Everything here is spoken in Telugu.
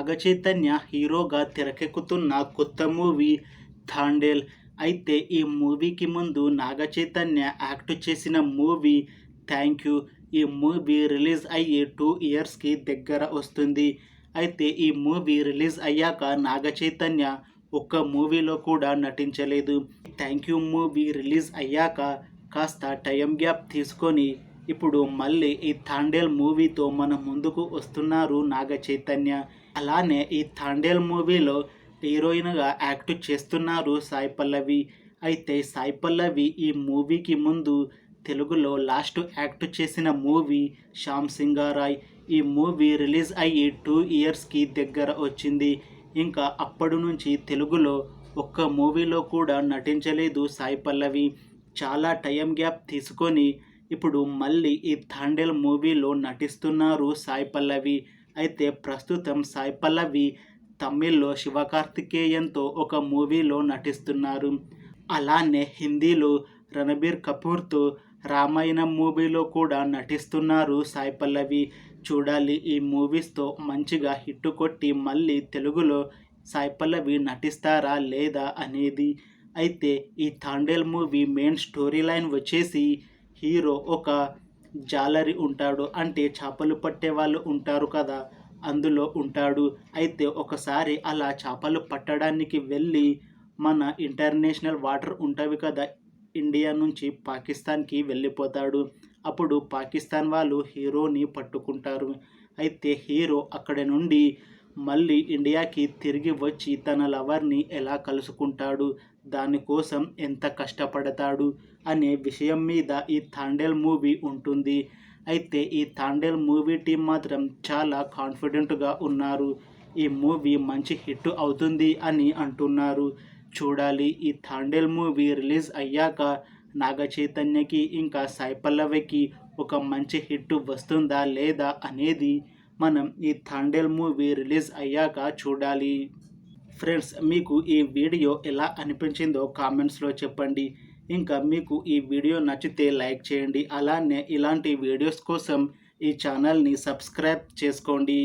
నాగచైతన్య హీరోగా తెరకెక్కుతున్న కొత్త మూవీ థాండేల్. అయితే ఈ మూవీకి ముందు నాగచైతన్య యాక్ట్ చేసిన మూవీ థ్యాంక్ యూ. ఈ మూవీ రిలీజ్ అయ్యి 2 ఇయర్స్కి దగ్గర వస్తుంది. అయితే ఈ మూవీ రిలీజ్ అయ్యాక నాగచైతన్య ఒక్క మూవీలో కూడా నటించలేదు. థ్యాంక్ యూ మూవీ రిలీజ్ అయ్యాక కాస్త టైం గ్యాప్ తీసుకొని ఇప్పుడు మళ్ళీ ఈ థాండేల్ మూవీతో మన ముందుకు వస్తున్నారు నాగచైతన్య. అలానే ఈ థాండేల్ మూవీలో హీరోయిన్గా యాక్ట్ చేస్తున్నారు సాయి పల్లవి. అయితే సాయి పల్లవి ఈ మూవీకి ముందు తెలుగులో లాస్ట్ యాక్ట్ చేసిన మూవీ శ్యామ్ సింగారాయ్. ఈ మూవీ రిలీజ్ అయ్యి 2 ఇయర్స్కి దగ్గర వచ్చింది. ఇంకా అప్పటి నుంచి తెలుగులో ఒక్క మూవీలో కూడా నటించలేదు సాయి పల్లవి. చాలా టైం గ్యాప్ తీసుకొని ఇప్పుడు మళ్ళీ ఈ థాండేల్ మూవీలో నటిస్తున్నారు సాయి పల్లవి. అయితే ప్రస్తుతం సాయి పల్లవి తమిళ్లో శివకార్తికేయన్తో ఒక మూవీలో నటిస్తున్నారు. అలానే హిందీలో రణబీర్ కపూర్తో రామాయణం మూవీలో కూడా నటిస్తున్నారు సాయి పల్లవి. చూడాలి ఈ మూవీస్తో మంచిగా హిట్ కొట్టి మళ్ళీ తెలుగులో సాయి పల్లవి నటిస్తారా లేదా అనేది. అయితే ఈ థాండేల్ మూవీ మెయిన్ స్టోరీ లైన్ వచ్చేసి హీరో ఒక జాలరి ఉంటాడు, అంటే చేపలు పట్టే వాళ్ళు ఉంటారు కదా, అందులో ఉంటాడు. అయితే ఒకసారి అలా చేపలు పట్టడానికి వెళ్ళి మన ఇంటర్నేషనల్ వాటర్ ఉంటవి కదా, ఇండియా నుంచి పాకిస్తాన్కి వెళ్ళిపోతాడు. అప్పుడు పాకిస్తాన్ వాళ్ళు హీరోని పట్టుకుంటారు. అయితే హీరో అక్కడ నుండి మళ్ళీ ఇండియాకి తిరిగి వచ్చి తన లవర్ని ఎలా కలుసుకుంటాడు, దానికోసం ఎంత కష్టపడతాడు అనే విషయం మీద ఈ థాండేల్ మూవీ ఉంటుంది. అయితే ఈ థాండేల్ మూవీ టీం మాత్రం చాలా కాన్ఫిడెంట్గా ఉన్నారు. ఈ మూవీ మంచి హిట్ అవుతుంది అని అంటున్నారు. చూడాలి ఈ థాండేల్ మూవీ రిలీజ్ అయ్యాక నాగచైతన్యకి ఇంకా సాయి పల్లవికి ఒక మంచి హిట్ వస్తుందా లేదా అనేది మనం ఈ థాండేల్ మూవీ రిలీజ్ అయ్యాక చూడాలి. ఫ్రెండ్స్, మీకు ఈ వీడియో ఎలా అనిపించిందో కామెంట్స్లో చెప్పండి. ఇంకా మీకు ఈ వీడియో నచ్చితే లైక్ చేయండి. అలానే ఇలాంటి వీడియోస్ కోసం ఈ ఛానల్ని సబ్స్క్రైబ్ చేసుకోండి.